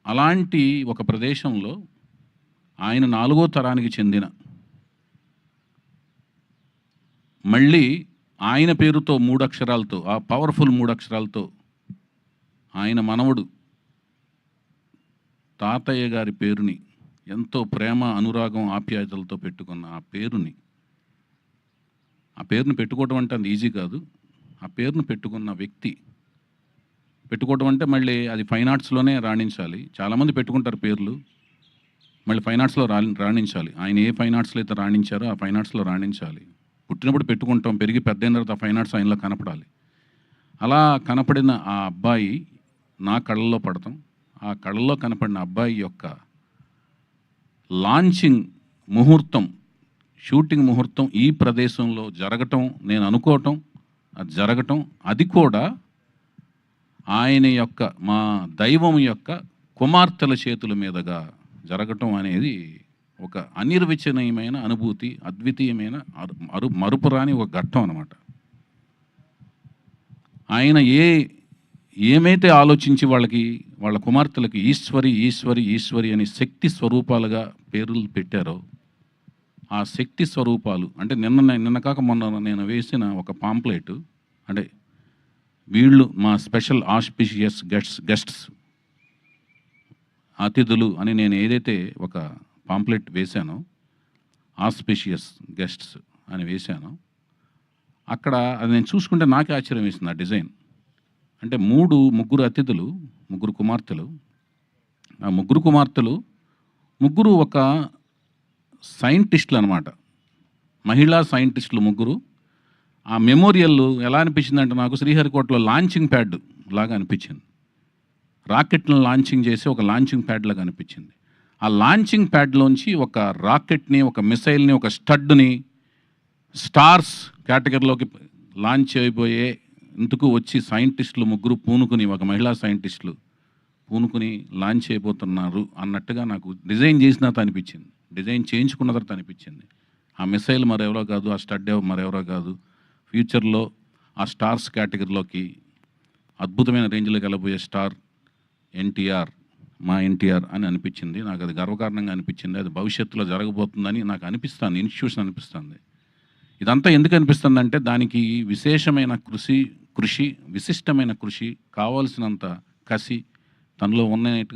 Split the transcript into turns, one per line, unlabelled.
అలాంటి ఒక ప్రదేశంలో ఆయన 4వ తరానికి చెందిన మళ్ళీ ఆయన పేరుతో 3 అక్షరాలతో, ఆ పవర్‌ఫుల్ 3 అక్షరాలతో ఆయన మనవడు తాతయ్య గారి పేరుని ఎంతో ప్రేమ, అనురాగం, ఆప్యాయతలతో పెట్టుకున్న ఆ పేరుని పెట్టుకోవడం అంటే అంత ఈజీ కాదు. ఆ పేరును పెట్టుకున్న వ్యక్తి పెట్టుకోవడం అంటే మళ్ళీ అది ఫైన్ ఆర్ట్స్‌లోనే రాణించాలి. చాలామంది పెట్టుకుంటారు పేర్లు. మళ్ళీ ఫైన్ ఆర్ట్స్‌లో రాణించాలి. ఆయన ఏ ఫైన్ ఆర్ట్స్‌లో అయితే రాణించారో ఆ ఫైన్ ఆర్ట్స్‌లో రాణించాలి. పుట్టినప్పుడు పెట్టుకుంటాం, పెరిగి పెద్దయిన తర్వాత ఆ ఫైన్ ఆర్ట్స్ ఆయనలో కనపడాలి. అలా కనపడిన ఆ అబ్బాయి నా కళ్ళల్లో పడటం, ఆ కళ్ళల్లో కనపడిన అబ్బాయి యొక్క లాంచింగ్ ముహూర్తం, షూటింగ్ ముహూర్తం ఈ ప్రదేశంలో జరగటం, నేను అనుకోవటం, అది జరగటం, అది కూడా ఆయన యొక్క మా దైవం యొక్క కుమార్తెల చేతుల మీదుగా జరగటం అనేది ఒక అనిర్వచనీయమైన అనుభూతి, అద్వితీయమైన మరుపురాని ఒక ఘట్టం అన్నమాట. ఆయన ఏమైతే ఆలోచించి వాళ్ళ కుమార్తెలకి ఈశ్వరి, ఈశ్వరి, ఈశ్వరి అని శక్తి స్వరూపాలుగా పేర్లు పెట్టారో, ఆ శక్తి స్వరూపాలు అంటే నిన్న కాక మొన్న నేను వేసిన ఒక పాంప్లెట్, అంటే వీళ్ళు మా స్పెషల్ ఆస్పిషియస్ గెస్ట్స్ అతిథులు అని నేను ఏదైతే ఒక పాంప్లెట్ వేశానో, ఆస్పిషియస్ గెస్ట్స్ అని వేశానో, అక్కడ అది నేను చూసుకుంటే నాకే ఆశ్చర్యం వేసింది ఆ డిజైన్. అంటే ముగ్గురు అతిథులు, ముగ్గురు కుమార్తెలు. ఆ ముగ్గురు కుమార్తెలు ముగ్గురు ఒక సైంటిస్టులు అనమాట. మహిళా సైంటిస్టులు ముగ్గురు. ఆ మెమోరియల్ ఎలా అనిపించిందంటే నాకు శ్రీహరికోటలో లాంచింగ్ ప్యాడ్ లాగా అనిపించింది. రాకెట్లను లాంచింగ్ చేసి ఒక లాంచింగ్ ప్యాడ్ లాగా అనిపించింది. ఆ లాంచింగ్ ప్యాడ్లోంచి ఒక రాకెట్ని, ఒక మిసైల్ని, ఒక స్టడ్ని స్టార్స్ కేటగిరీలోకి లాంచ్ అయిపోయే ఇందుకు వచ్చి సైంటిస్టులు ముగ్గురు పూనుకుని, ఒక మహిళా సైంటిస్టులు పూనుకుని లాంచ్ అయిపోతున్నారు అన్నట్టుగా నాకు డిజైన్ చేసిన తర్వాత అనిపించింది. డిజైన్ చేయించుకున్న తర్వాత అనిపించింది. ఆ మిసైల్ మరెవరో కాదు, ఆ స్టడ్ మరెవరో కాదు, ఫ్యూచర్లో ఆ స్టార్స్ కేటగిరీలోకి అద్భుతమైన రేంజ్లోకి వెళ్ళబోయే స్టార్ ఎన్టీఆర్, మా ఎన్టీఆర్ అని అనిపించింది. నాకు అది గర్వకారణంగా అనిపించింది. అది భవిష్యత్తులో జరగబోతుందని నాకు అనిపిస్తుంది, ఇన్స్టిట్యూషన్ అనిపిస్తుంది. ఇదంతా ఎందుకు అనిపిస్తుందంటే దానికి విశేషమైన కృషి, విశిష్టమైన కృషి, కావాల్సినంత కసి తనలో ఉన్నట్టు